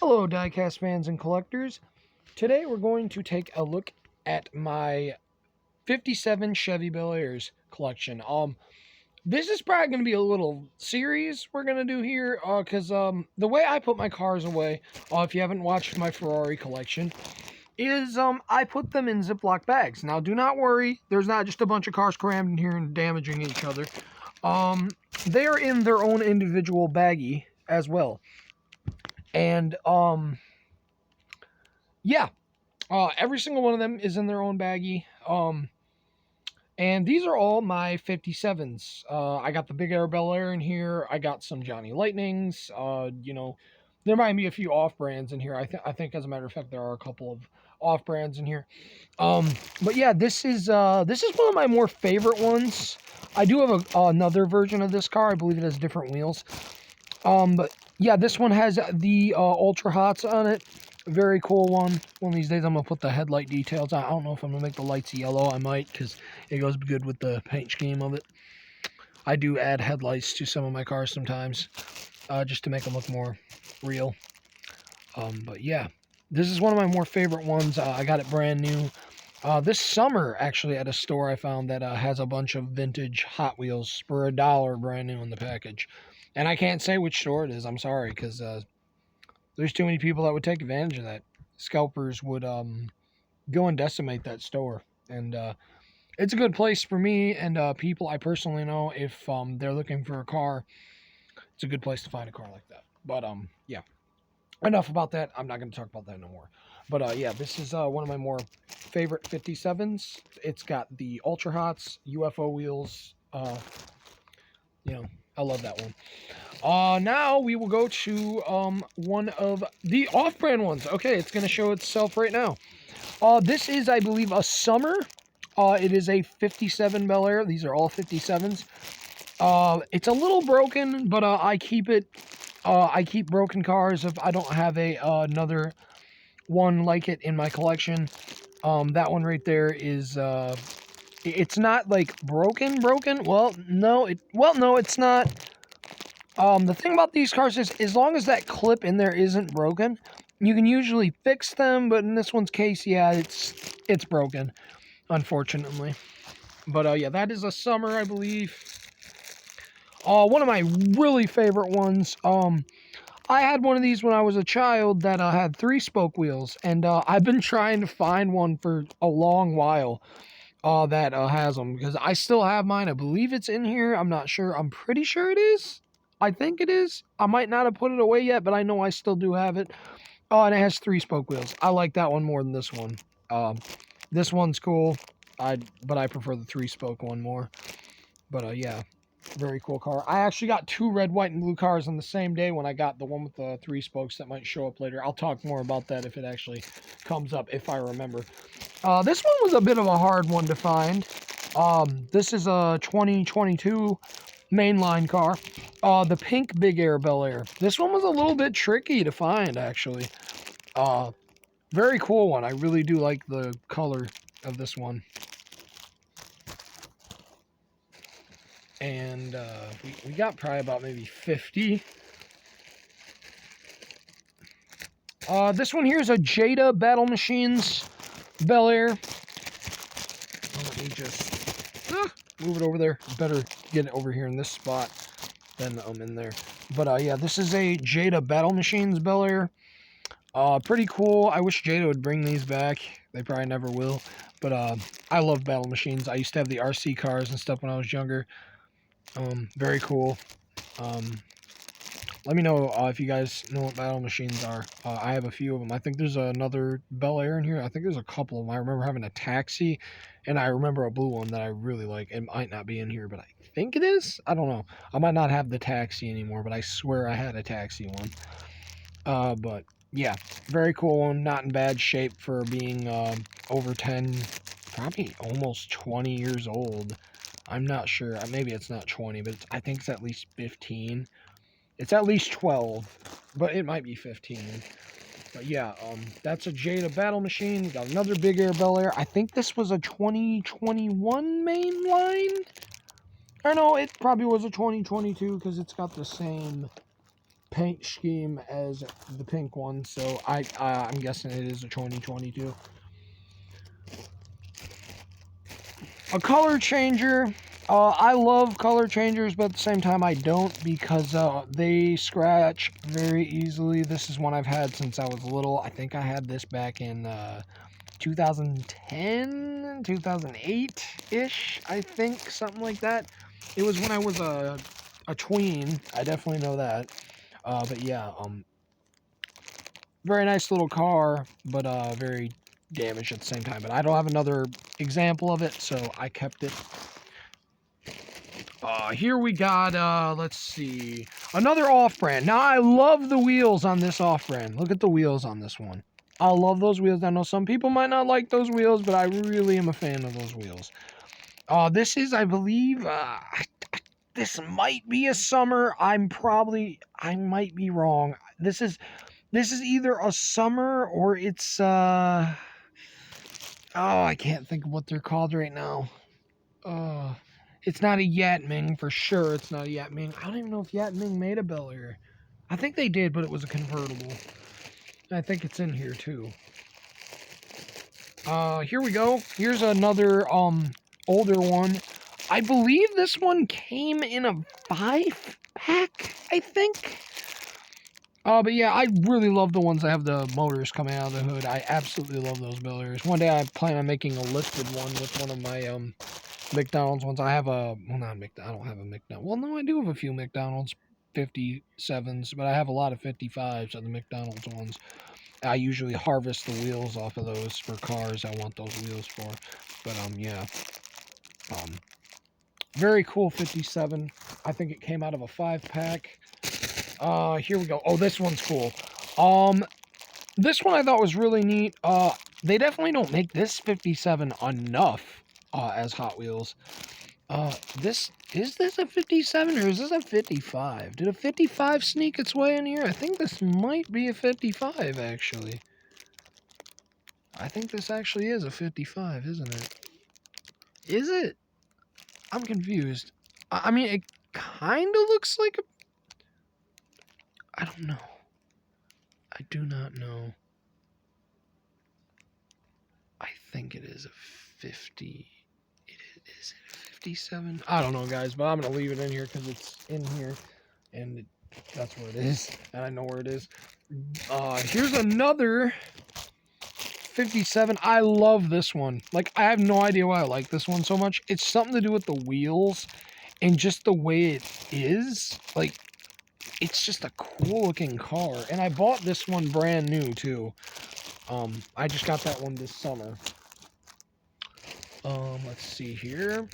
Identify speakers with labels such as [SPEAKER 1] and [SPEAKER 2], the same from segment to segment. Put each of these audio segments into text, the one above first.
[SPEAKER 1] Hello, diecast fans and collectors. Today we're going to take a look at my 57 Chevy Bel Airs collection. This is probably going to be a little series we're going to do here, because the way I put my cars away, if you haven't watched my Ferrari collection, is I put them in Ziploc bags. Now, do not worry, there's not just a bunch of cars crammed in here and damaging each other. They are in their own individual baggie as well. And yeah, every single one of them is in their own baggie. And these are all my 57s. I got the Big Air Bel Air in here. I got some Johnny Lightnings. There might be a few off brands in here. I think, as a matter of fact, there are a couple of off brands in here. But yeah, this is one of my more favorite ones. I do have another version of this car. I believe it has different wheels. But yeah, this one has the Ultra Hots on it. Very cool one. One of these days I'm going to put the headlight details on. I don't know if I'm going to make the lights yellow. I might, because it goes good with the paint scheme of it. I do add headlights to some of my cars sometimes, just to make them look more real. But yeah, this is one of my more favorite ones. I got it brand new this summer, actually, at a store I found that has a bunch of vintage Hot Wheels for $1 brand new in the package. And I can't say which store it is. I'm sorry, because there's too many people that would take advantage of that. Scalpers would go and decimate that store. And it's a good place for me and people I personally know. If they're looking for a car, it's a good place to find a car like that. But yeah, enough about that. I'm not going to talk about that no more. But yeah, this is one of my more favorite 57s. It's got the Ultra Hots, UFO wheels. I love that one. Now we will go to one of the off-brand ones. Okay, it's going to show itself right now. This is, I believe, a summer. It is a 57 Bel Air. These are all 57s. It's a little broken, but I keep it. I keep broken cars if I don't have another one like it in my collection. That one right there is. It's not like broken. Well, no, it's not. The thing about these cars is, as long as that clip in there isn't broken, you can usually fix them. But in this one's case, yeah, it's broken, unfortunately. But yeah, that is a summer, I believe. One of my really favorite ones. I had one of these when I was a child that had 3-spoke wheels, and I've been trying to find one for a long while. That has them, because I still have mine. I believe it's in here. I'm not sure. I'm pretty sure it is. I think it is. I might not have put it away yet, but I know I still do have it. And it has 3-spoke wheels. I like that one more than this one. This one's cool. But I prefer the 3-spoke one more. But yeah, very cool car. I actually got 2 red, white, and blue cars on the same day when I got the one with the 3 spokes that might show up later. I'll talk more about that if it actually comes up, if I remember. This one was a bit of a hard one to find. This is a 2022 mainline car. The pink Big Air Bel Air. This one was a little bit tricky to find, actually. Very cool one. I really do like the color of this one. And we got probably about maybe 50. This one here is a Jada Battle Machines Bel Air. Let me just move it over there. Better get it over here in this spot than in there. But yeah, this is a Jada Battle Machines Bel Air. Pretty cool. I wish Jada would bring these back. They probably never will. But I love Battle Machines. I used to have the RC cars and stuff when I was younger. Very cool. Let me know if you guys know what Battle Machines are. I have a few of them. I think there's another Bel Air in here. I think there's a couple of them. I remember having a Taxi, and I remember a blue one that I really like. It might not be in here, but I think it is. I don't know. I might not have the Taxi anymore, but I swear I had a Taxi one. But yeah, very cool one. Not in bad shape for being over 10, probably almost 20 years old. I'm not sure. Maybe it's not 20, but I think it's at least 15. It's at least 12, but it might be 15. But yeah, that's a Jada Battle Machine. We got another Big Air Bel Air. I think this was a 2021 mainline. Or no, it probably was a 2022 because it's got the same paint scheme as the pink one, so I'm guessing it is a 2022. A color changer. I love color changers, but at the same time I don't, because they scratch very easily. This is one I've had since I was little. I think I had this back in 2010, 2008-ish, I think, something like that. It was when I was a tween. I definitely know that. But yeah, very nice little car, but very damaged at the same time. But I don't have another example of it, so I kept it. Here we got, let's see, another off-brand. Now, I love the wheels on this off-brand. Look at the wheels on this one. I love those wheels. I know some people might not like those wheels, but I really am a fan of those wheels. This is, I believe, this might be a summer. I might be wrong. This is either a summer or it's, oh, I can't think of what they're called right now. It's not a Yat Ming, for sure. It's not a Yat Ming. I don't even know if Yat Ming made a Bel Air. I think they did, but it was a convertible. I think it's in here, too. Here we go. Here's another, older one. I believe this one came in a 5-pack, I think. But yeah, I really love the ones that have the motors coming out of the hood. I absolutely love those Bel Airs. One day I plan on making a lifted one with one of my, McDonald's ones. I have a, well, not McDonald's, I don't have a McDonald's. Well, no, I do have a few McDonald's 57s, but I have a lot of 55s of the McDonald's ones. I usually harvest the wheels off of those for cars I want those wheels for. But, yeah. Very cool 57. I think it came out of a 5-pack. Here we go. Oh, this one's cool. This one I thought was really neat. They definitely don't make this 57 enough, as Hot Wheels. Is this a 57 or is this a 55? Did a 55 sneak its way in here? I think this might be a 55, actually. I think this actually is a 55, isn't it? Is it? I'm confused. I mean, it kind of looks like a... I don't know. I do not know. I think it is a 50... Is it a 57? I don't know, guys, but I'm going to leave it in here because it's in here. And that's where it is. And I know where it is. Here's another 57. I love this one. Like, I have no idea why I like this one so much. It's something to do with the wheels and just the way it is. Like, it's just a cool looking car. And I bought this one brand new, too. I just got that one this summer. Let's see here.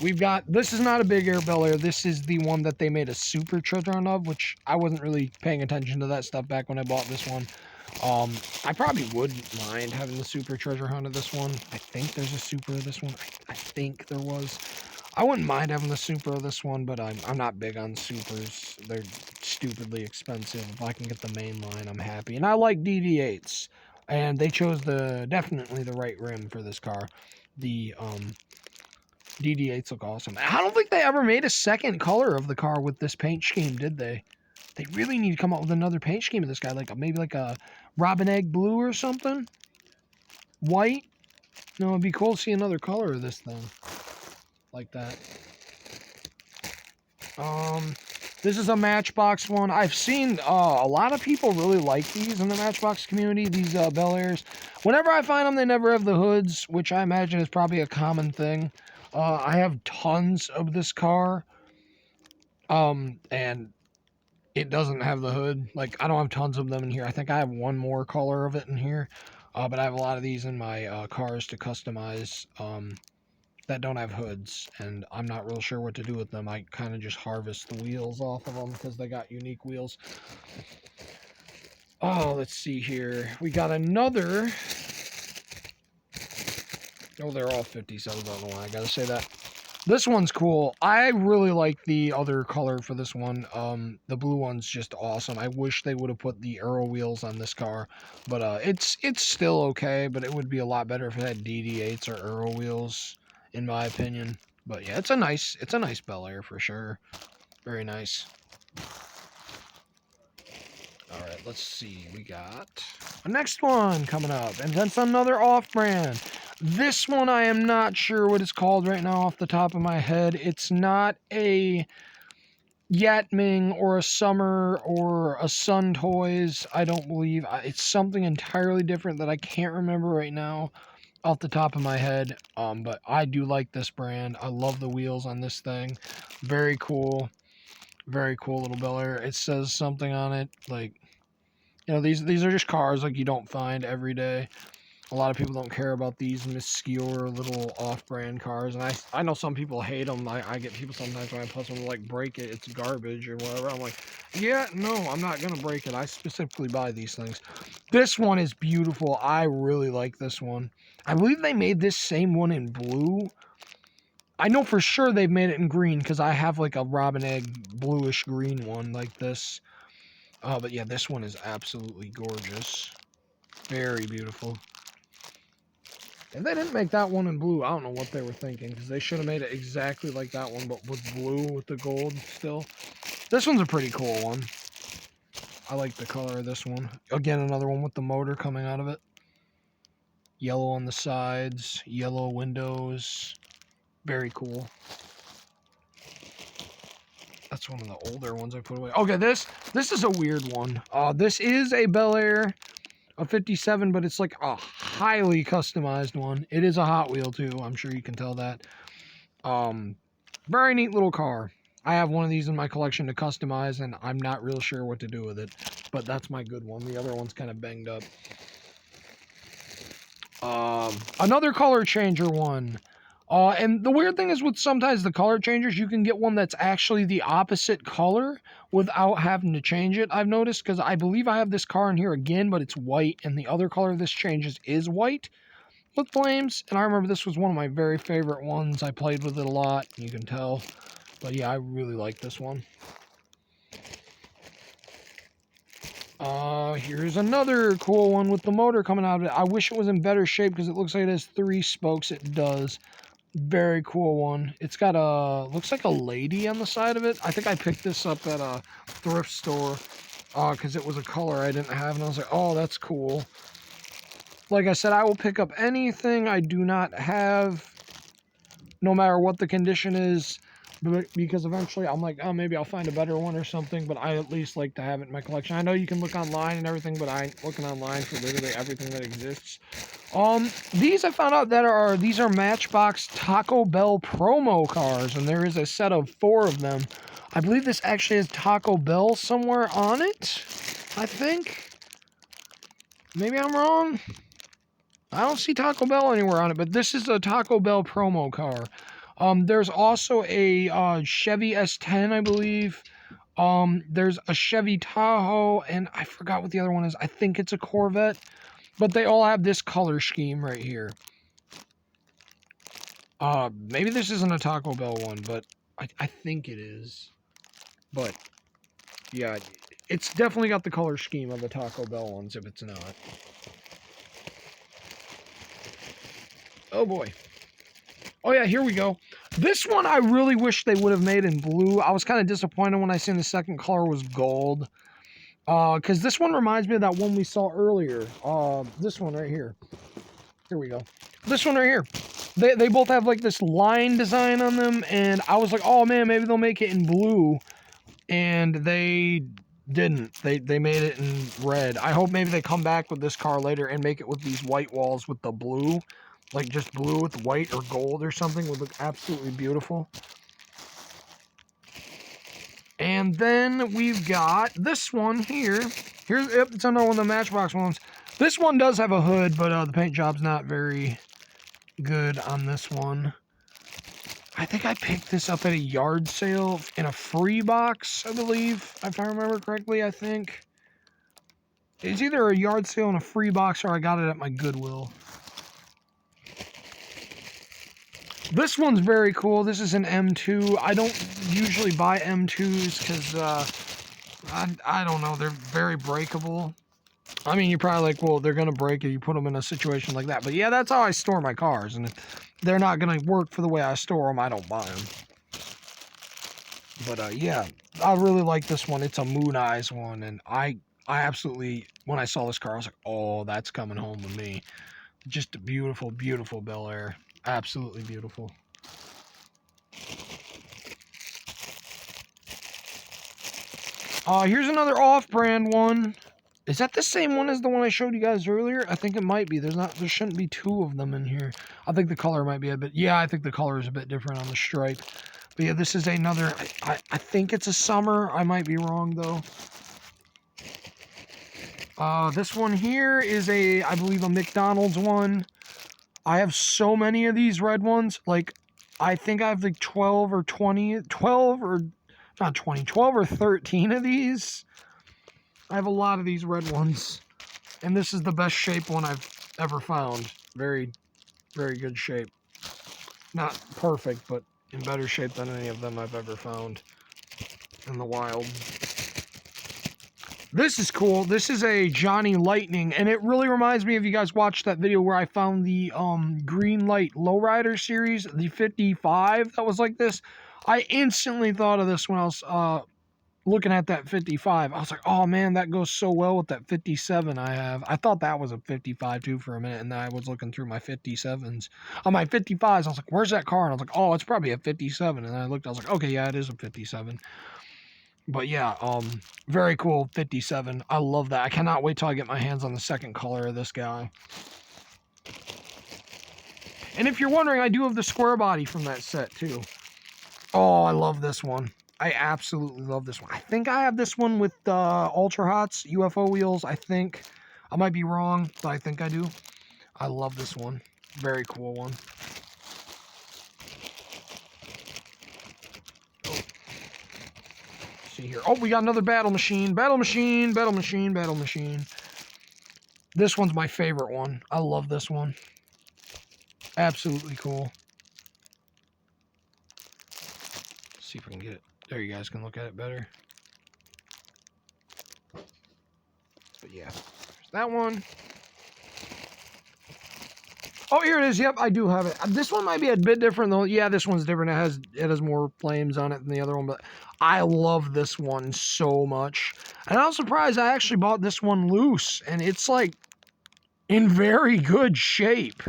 [SPEAKER 1] We've got, this is not a Big Air Bel Air. This is the one that they made a supercharger run of, which I wasn't really paying attention to that stuff back when I bought this one. I probably wouldn't mind having the super treasure hunt of this one. I think there's a super of this one. I think there was. I wouldn't mind having the super of this one, but I'm not big on supers. They're stupidly expensive. If I can get the main line, I'm happy. And I like DD8s. And they chose definitely the right rim for this car. The, DD8s look awesome. I don't think they ever made a second color of the car with this paint scheme, did they? They really need to come up with another paint scheme of this guy, like maybe like a robin egg blue or something. White. No, it'd be cool to see another color of this thing, like that. This is a Matchbox one. I've seen a lot of people really like these in the Matchbox community. These Bel Airs. Whenever I find them, they never have the hoods, which I imagine is probably a common thing. I have tons of this car, and it doesn't have the hood. Like, I don't have tons of them in here. I think I have one more color of it in here. But I have a lot of these in my cars to customize that don't have hoods. And I'm not real sure what to do with them. I kind of just harvest the wheels off of them because they got unique wheels. Oh, let's see here. We got another... Oh, they're all 57s. I don't know why I gotta say that. This one's cool. I really like the other color for this one. The blue one's just awesome. I wish they would have put the Aero wheels on this car, but it's still okay. But it would be a lot better if it had DD8s or Aero wheels, in my opinion. But yeah, it's a nice Bel Air for sure. Very nice. All right, let's see. We got a next one coming up, and that's another off-brand. This one I am not sure what it's called right now off the top of my head. It's not a Yatming or a Summer or a Sun Toys, I don't believe. It's something entirely different that I can't remember right now off the top of my head. But I do like this brand. I love the wheels on this thing. Very cool. Very cool little Bel Air. It says something on it like, you know, these are just cars like you don't find every day. A lot of people don't care about these obscure little off-brand cars, and I know some people hate them. I get people sometimes when I post them like, break it, it's garbage or whatever. I'm like, yeah, no, I'm not gonna break it. I specifically buy these things. This one is beautiful. I really like this one. I believe they made this same one in blue. I know for sure they've made it in green because I have like a robin egg bluish green one like this. But yeah, this one is absolutely gorgeous. Very beautiful. If they didn't make that one in blue, I don't know what they were thinking, because they should have made it exactly like that one, but with blue with the gold still. This one's a pretty cool one. I like the color of this one. Again, another one with the motor coming out of it. Yellow on the sides, yellow windows. Very cool. That's one of the older ones I put away. Okay, this is a weird one. This is a Bel Air. A 57, but it's like a highly customized one. It is a Hot Wheel too, I'm sure you can tell that. Very neat little car. I have one of these in my collection to customize, and I'm not real sure what to do with it, but that's my good one. The other one's kind of banged up. Another color changer one. And the weird thing is with sometimes the color changers, you can get one that's actually the opposite color without having to change it, I've noticed, because I believe I have this car in here again, but it's white, and the other color this changes is white with flames. And I remember this was one of my very favorite ones. I played with it a lot, you can tell. But yeah, I really like this one. Here's another cool one with the motor coming out of it. I wish it was in better shape because it looks like it has 3 spokes. It does. Very cool one. It's got a, looks like a lady on the side of it. I think I picked this up at a thrift store because it was a color I didn't have, and I was like, oh, that's cool. Like I said, I will pick up anything I do not have, no matter what the condition is, because eventually I'm like, oh, maybe I'll find a better one or something, but I at least like to have it in my collection. I know you can look online and everything, but I ain't looking online for literally everything that exists. These I found out that these are Matchbox Taco Bell promo cars, and there is a set of 4 of them. I believe this actually has Taco Bell somewhere on it, I think. Maybe I'm wrong. I don't see Taco Bell anywhere on it, but this is a Taco Bell promo car. There's also a Chevy S10, I believe. There's a Chevy Tahoe, and I forgot what the other one is. I think it's a Corvette, but they all have this color scheme right here. Maybe this isn't a Taco Bell one, but I think it is. But yeah, it's definitely got the color scheme of the Taco Bell ones if it's not. Oh boy. Oh yeah, here we go. This one I really wish they would have made in blue. I was kind of disappointed when I seen the second color was gold. Because this one reminds me of that one we saw earlier. This one right here. Here we go. This one right here. They both have like this line design on them, and I was like, oh man, maybe they'll make it in blue. And they didn't. They made it in red. I hope maybe they come back with this car later and make it with these white walls with the blue. Like just blue with white or gold or something would look absolutely beautiful. And then we've got this one here. Yep, it's another one of the Matchbox ones. This one does have a hood, but the paint job's not very good on this one. I think I picked this up at a yard sale in a free box, I believe, if I remember correctly, I think. It's either a yard sale and a free box, or I got it at my Goodwill. This one's very cool. This is an M2. I don't usually buy M2s because, I don't know, they're very breakable. I mean, you're probably like, well, they're going to break if you put them in a situation like that. But yeah, that's how I store my cars. And if they're not going to work for the way I store them, I don't buy them. But yeah, I really like this one. It's a Moon Eyes one. And I I absolutely, when I saw this car, I was like, oh, that's coming home with me. Just a beautiful, beautiful Bel Air. Absolutely beautiful. Here's another off-brand one. Is that the same one as the one I showed you guys earlier? I think it might be. There shouldn't be two of them in here. I think the color might be a bit, yeah, I think the color is a bit different on the stripe. But yeah, this is another, I think it's a summer. I might be wrong though. This one here is I believe a McDonald's one. I have so many of these red ones. Like, I think I have like 12 or 20, 12 or, not 20, 12 or 13 of these. I have a lot of these red ones. And this is the best shape one I've ever found. Very, very good shape. Not perfect, but in better shape than any of them I've ever found in the wild. This is cool. This is a Johnny Lightning, and it really reminds me of, you guys watched that video where I found the Green Light Lowrider series, the 55 that was like this. I instantly thought of this when I was looking at that 55. I was like, oh man, that goes so well with that 57 I have. I thought that was a 55 too for a minute, and then I was looking through my 57s. On my 55s, I was like, where's that car? And I was like, oh, it's probably a 57. And I looked, I was like, okay, yeah, it is a 57. But yeah, very cool 57. I love that. I cannot wait till I get my hands on the second color of this guy. And if you're wondering, I do have the square body from that set too. Oh, I love this one. I absolutely love this one. I think I have this one with Ultra Hots UFO wheels. I think. I might be wrong, but I think I do. I love this one. Very cool one. See here. Oh, we got another battle machine. Battle machine, battle machine, battle machine. This one's my favorite one. I love this one. Absolutely cool. Let's see if we can get it. There, you guys can look at it better. But yeah, there's that one. Oh, here it is. Yep, I do have it. This one might be a bit different though. Yeah, this one's different. It has more flames on it than the other one, but I love this one so much. And I was surprised I actually bought this one loose, and it's like in very good shape.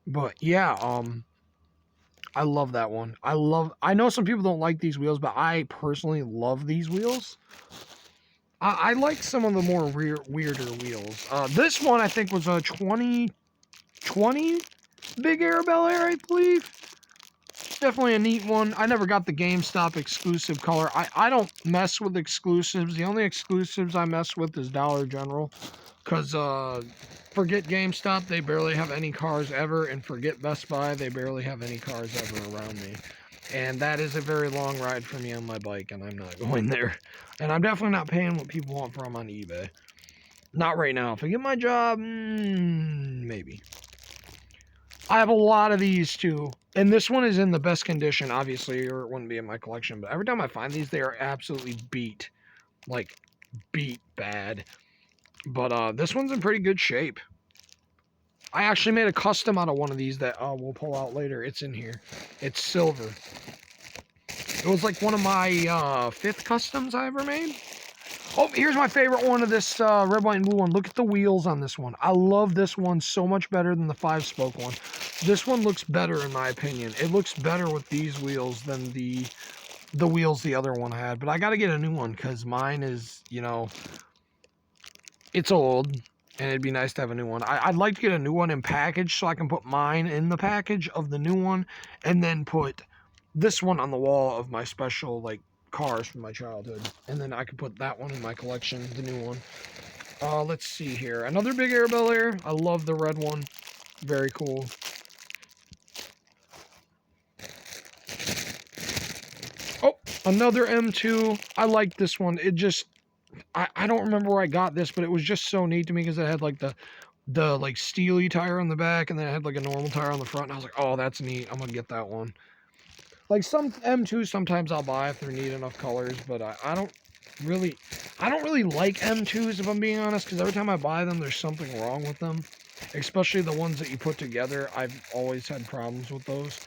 [SPEAKER 1] But yeah, I love that one. I know some people don't like these wheels, but I personally love these wheels. I like some of the more weirder wheels. This one I think was a 2020 Big Air Bel Air, I believe. Definitely a neat one. I never got the GameStop exclusive color. I don't mess with exclusives. The only exclusives I mess with is Dollar General. Because, forget GameStop, they barely have any cars ever. And forget Best Buy, they barely have any cars ever around me. And that is a very long ride for me on my bike, and I'm not going there. And I'm definitely not paying what people want for them on eBay. Not right now. If I get my job, maybe. I have a lot of these too. And this one is in the best condition, obviously, or it wouldn't be in my collection. But every time I find these, they are absolutely beat. Like, beat bad. But this one's in pretty good shape. I actually made a custom out of one of these that we'll pull out later. It's in here. It's silver. It was like one of my 5th customs I ever made. Oh, here's my favorite one of this red, white, and blue one. Look at the wheels on this one. I love this one so much better than the 5-spoke one. This one looks better in my opinion. It looks better with these wheels than the wheels the other one had. But I got to get a new one because mine is, you know, it's old. And it'd be nice to have a new one. I'd like to get a new one in package so I can put mine in the package of the new one. And then put this one on the wall of my special, like, cars from my childhood. And then I could put that one in my collection, the new one. Let's see here. Another Big Air Bel Air. I love the red one. Very cool. Oh, another M2. I like this one. It just... I don't remember where I got this, but it was just so neat to me because it had like the like steely tire on the back, and then it had like a normal tire on the front. And I was like, oh, that's neat. I'm gonna get that one. Like some M2s, sometimes I'll buy if they're neat enough colors, but I don't really like M2s if I'm being honest, because every time I buy them, there's something wrong with them. Especially the ones that you put together. I've always had problems with those.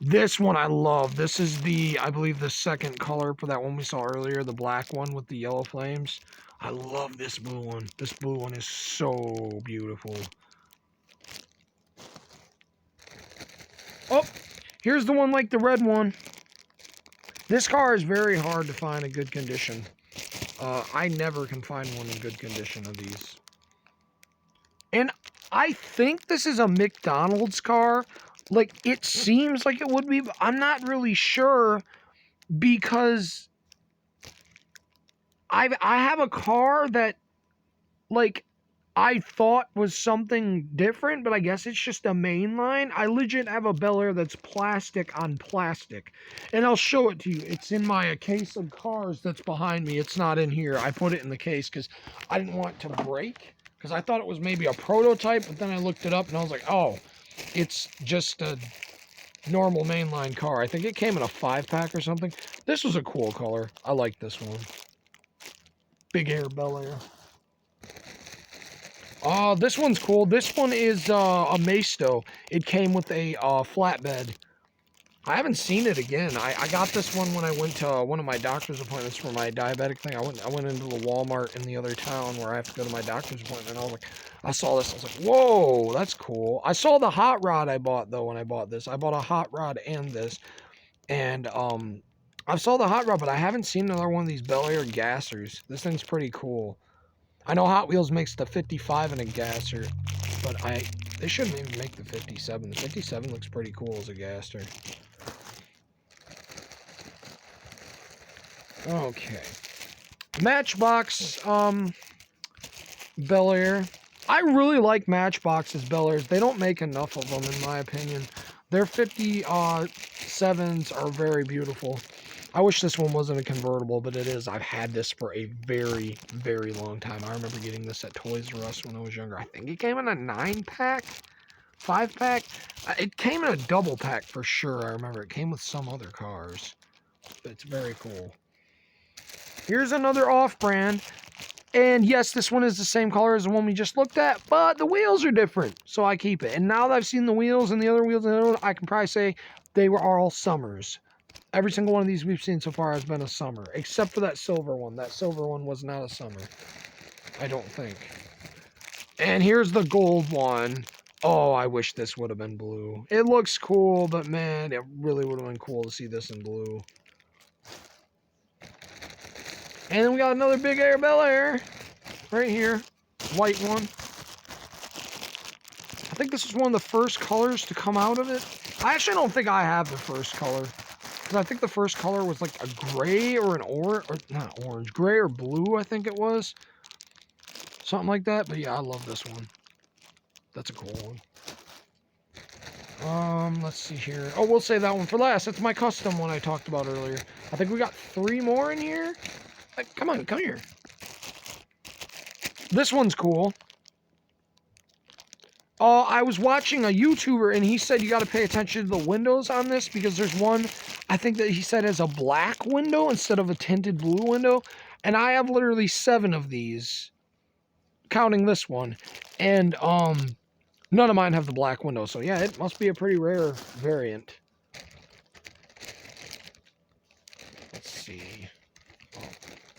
[SPEAKER 1] This one I love. This is the, I believe, the second color for that one we saw earlier, the black one with the yellow flames. I love this blue one. This blue one is so beautiful. Oh, here's the one like the red one. This car is very hard to find in good condition. I never can find one in good condition of these. And I think this is a McDonald's car. Like, it seems like it would be, but I'm not really sure because I have a car that, like, I thought was something different, but I guess it's just a mainline. I legit have a Bel Air that's plastic on plastic. And I'll show it to you. It's in my case of cars that's behind me. It's not in here. I put it in the case because I didn't want it to break. Because I thought it was maybe a prototype, but then I looked it up and I was like, oh, it's just a normal mainline car. I think it came in a 5-pack or something. This was a cool color. I like this one. Big Air Bel Air. This one's cool. This one is a Maesto. It came with a flatbed. I haven't seen it again. I got this one when I went to one of my doctor's appointments for my diabetic thing. I went into the Walmart in the other town where I have to go to my doctor's appointment. And I was like, I saw this. I was like, whoa, that's cool. I saw the hot rod I bought though when I bought this. I bought a hot rod and this, and I saw the hot rod, but I haven't seen another one of these Bel Air gassers. This thing's pretty cool. I know Hot Wheels makes the 55 in a gasser, but they shouldn't even make the 57. The 57 looks pretty cool as a gasser. Okay. Matchbox, Bel Air. I really like Matchbox's Bel Airs. They don't make enough of them, in my opinion. Their 57s are very beautiful. I wish this one wasn't a convertible, but it is. I've had this for a very, very long time. I remember getting this at Toys R Us when I was younger. I think it came in a 9-pack, 5-pack. It came in a double pack for sure. I remember it came with some other cars. But it's very cool. Here's another off-brand. And yes, this one is the same color as the one we just looked at, but the wheels are different, so I keep it. And now that I've seen the wheels and the other wheels, I can probably say they were all Summers. Every single one of these we've seen so far has been a Summer, except for that silver one. That silver one was not a Summer, I don't think. And here's the gold one. Oh, I wish this would have been blue. It looks cool, but man, it really would have been cool to see this in blue. And then we got another Big Air Bel Air right here, white one. I think this is one of the first colors to come out of it. I actually don't think I have the first color, because I think the first color was like a gray or an orange, or not orange, gray or blue, I think it was. Something like that, but yeah, I love this one. That's a cool one. Let's see here. Oh, we'll save that one for last. That's my custom one I talked about earlier. I think we got 3 more in here. Come on, come here. This one's cool. I was watching a YouTuber and he said you got to pay attention to the windows on this because there's one, I think that he said has a black window instead of a tinted blue window. And I have literally 7 of these, counting this one. And none of mine have the black window. So yeah, it must be a pretty rare variant. Let's see.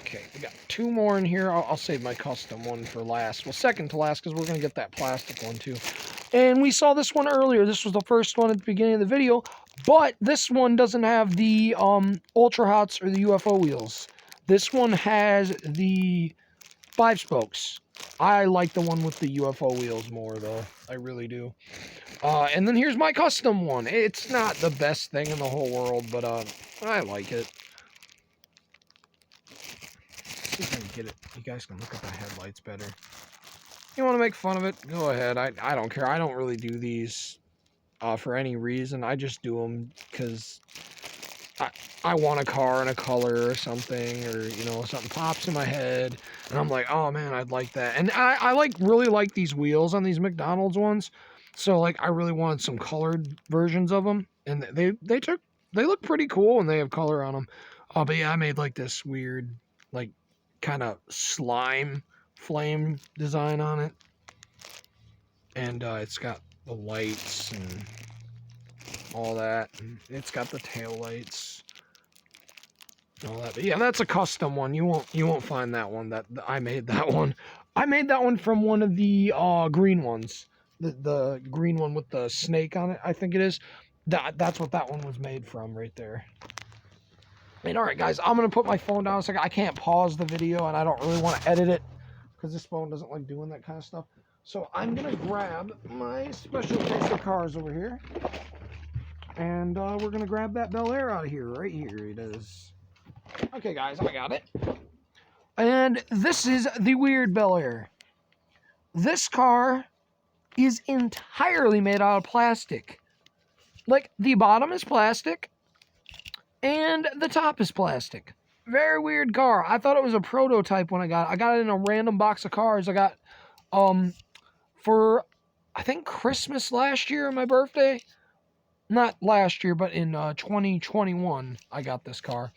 [SPEAKER 1] Okay, we got 2 more in here. I'll save my custom one for last. Well, second to last, because we're going to get that plastic one too. And we saw this one earlier. This was the first one at the beginning of the video. But this one doesn't have the Ultra Hots or the UFO wheels. This one has the 5 spokes. I like the one with the UFO wheels more, though. I really do. And then here's my custom one. It's not the best thing in the whole world, but I like it. See if I can get it. You guys can look at the headlights better. You want to make fun of it? Go ahead. I don't care. I don't really do these for any reason. I just do them because I want a car in a color or something, or you know, something pops in my head and I'm like, oh man, I'd like that. And I really like these wheels on these McDonald's ones, so like I really wanted some colored versions of them, and they look pretty cool and they have color on them. But yeah, I made like this weird like kind of slime flame design on it, and it's got the lights, and all that. It's got the tail lights, all that. But yeah, that's a custom one. You won't find that one. That I made that one. I made that one from one of the green ones. The green one with the snake on it, I think it is. That's what that one was made from right there. And all right, guys, I'm gonna put my phone down a second. I can't pause the video, and I don't really want to edit it because this phone doesn't like doing that kind of stuff. So I'm gonna grab my special case of cars over here, and we're gonna grab that Bel Air out of here. Right here it is. Okay, guys, I got it. And this is the weird Bel Air. This car is entirely made out of plastic. Like, the bottom is plastic, and the top is plastic. Very weird car. I thought it was a prototype when I got it. I got it in a random box of cars. I got, for, I think, Christmas last year, my birthday. Not last year, but in 2021, I got this car.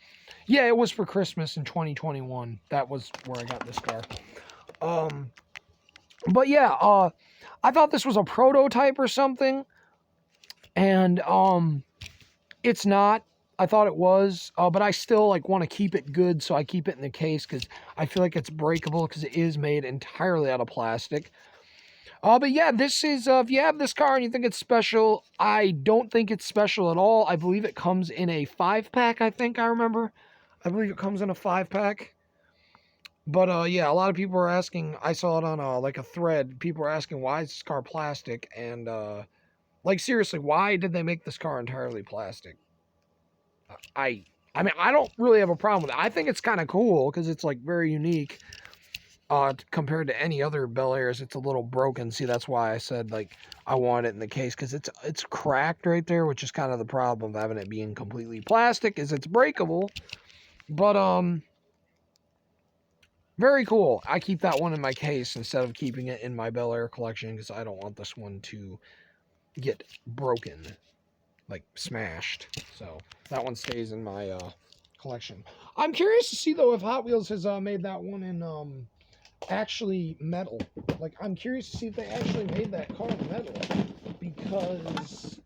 [SPEAKER 1] Yeah, it was for Christmas in 2021. That was where I got this car. But yeah, I thought this was a prototype or something. And, it's not. I thought it was, but I still like want to keep it good, so I keep it in the case because I feel like it's breakable because it is made entirely out of plastic. But yeah, this is, if you have this car and you think it's special, I don't think it's special at all. I believe it comes in a 5-pack, I think I remember. I believe it comes in a 5-pack. But yeah, a lot of people are asking, I saw it on like a thread, people were asking why is this car plastic, and like seriously, why did they make this car entirely plastic? I mean, I don't really have a problem with it. I think it's kind of cool because it's like very unique compared to any other Bel Airs. It's a little broken. See, that's why I said like I want it in the case because it's cracked right there, which is kind of the problem of having it being completely plastic is it's breakable. But very cool. I keep that one in my case instead of keeping it in my Bel Air collection because I don't want this one to get broken, like smashed. So that one stays in my collection. I'm curious to see though if Hot Wheels has made that one in actually metal. Like I'm curious to see if they actually made that car in metal, because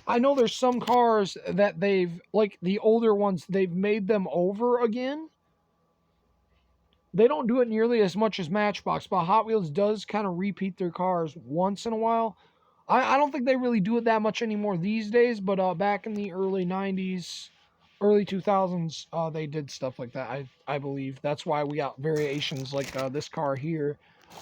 [SPEAKER 1] I know there's some cars that they've, like the older ones, they've made them over again. They don't do it nearly as much as Matchbox, but Hot Wheels does kind of repeat their cars once in a while. I don't think they really do it that much anymore these days, but back in the early 90s, early 2000s, they did stuff like that, I believe. That's why we got variations like this car here.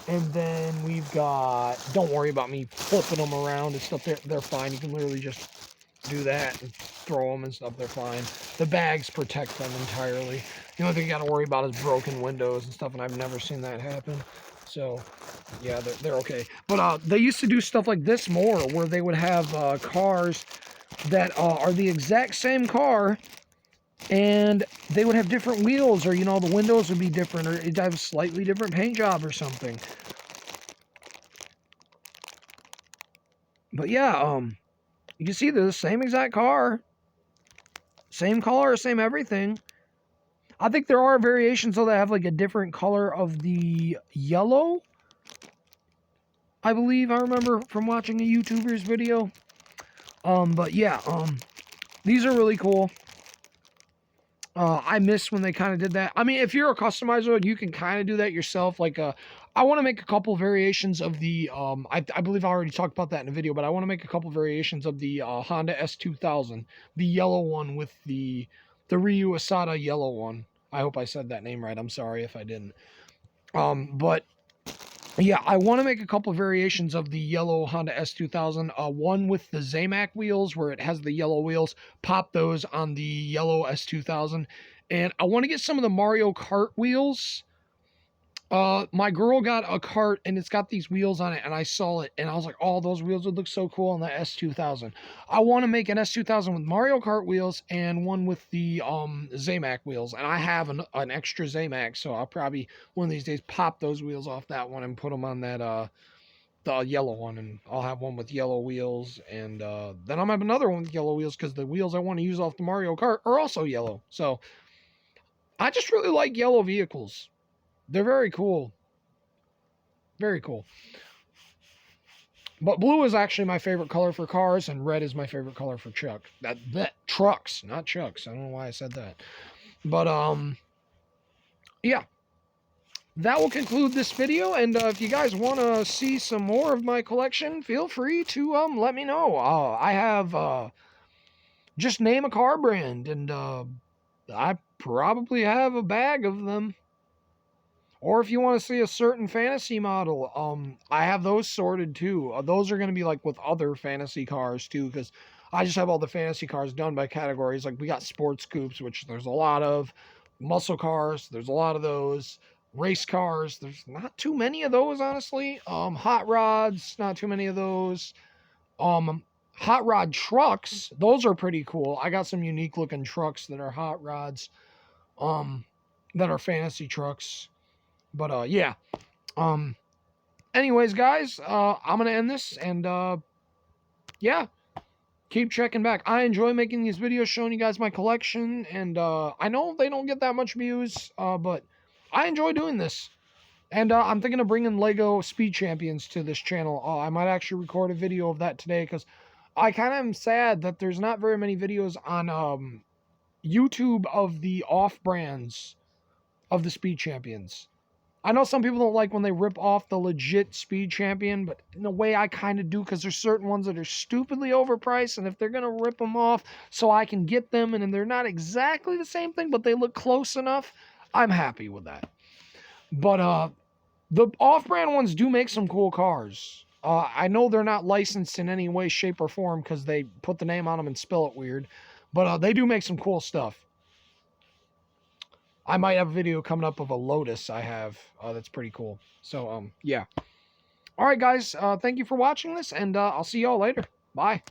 [SPEAKER 1] And then we've got, don't worry about me flipping them around and stuff. They're fine. You can literally just do that and throw them and stuff. They're fine. The bags protect them entirely. The only thing you got to worry about is broken windows and stuff, and I've never seen that happen. So, yeah, they're okay. But they used to do stuff like this more, where they would have cars that are the exact same car, and they would have different wheels, or, you know, the windows would be different, or it'd have a slightly different paint job or something. But yeah, you can see they're the same exact car. Same color, same everything. I think there are variations, though, that have, like, a different color of the yellow. I believe I remember from watching a YouTuber's video. But yeah, these are really cool. I miss when they kind of did that. I mean, if you're a customizer, you can kind of do that yourself. Like, I want to make a couple variations of the, I believe I already talked about that in a video, but I want to make a couple variations of the Honda S2000, the yellow one with the Ryu Asada yellow one. I hope I said that name right. I'm sorry if I didn't. But yeah, I want to make a couple variations of the yellow Honda S2000. One with the Zamac wheels, where it has the yellow wheels. Pop those on the yellow S2000. And I want to get some of the Mario Kart wheels. My girl got a kart, and it's got these wheels on it, and I saw it, and I was like, oh, those wheels would look so cool on the S2000. I want to make an S2000 with Mario Kart wheels and one with the Zamac wheels, and I have an extra Zamac, so I'll probably one of these days pop those wheels off that one and put them on that the yellow one, and I'll have one with yellow wheels, and then I'll have another one with yellow wheels, because the wheels I want to use off the Mario Kart are also yellow. So I just really like yellow vehicles. They're very cool. Very cool. But blue is actually my favorite color for cars, and red is my favorite color for trucks, not chucks. I don't know why I said that. But yeah, that will conclude this video. And if you guys want to see some more of my collection, feel free to let me know. I have just name a car brand, and I probably have a bag of them. Or if you want to see a certain fantasy model, I have those sorted too. Those are going to be like with other fantasy cars too, because I just have all the fantasy cars done by categories. Like we got sports coupes, which there's a lot of. Muscle cars, there's a lot of those. Race cars, there's not too many of those, honestly. Hot rods, not too many of those. Hot rod trucks, those are pretty cool. I got some unique looking trucks that are hot rods, that are fantasy trucks. But yeah. Anyways, guys, I'm gonna end this, and yeah, keep checking back. I enjoy making these videos, showing you guys my collection, and I know they don't get that much views, but I enjoy doing this. And I'm thinking of bringing Lego Speed Champions to this channel. I might actually record a video of that today, because I kind of am sad that there's not very many videos on YouTube of the off-brands of the Speed Champions. I know some people don't like when they rip off the legit Speed Champion, but in a way I kind of do, because there's certain ones that are stupidly overpriced, and if they're going to rip them off so I can get them, and they're not exactly the same thing, but they look close enough, I'm happy with that. But the off-brand ones do make some cool cars. I know they're not licensed in any way, shape, or form, because they put the name on them and spell it weird, but they do make some cool stuff. I might have a video coming up of a Lotus I have that's pretty cool. So, yeah. All right, guys. Thank you for watching this, and I'll see y'all later. Bye.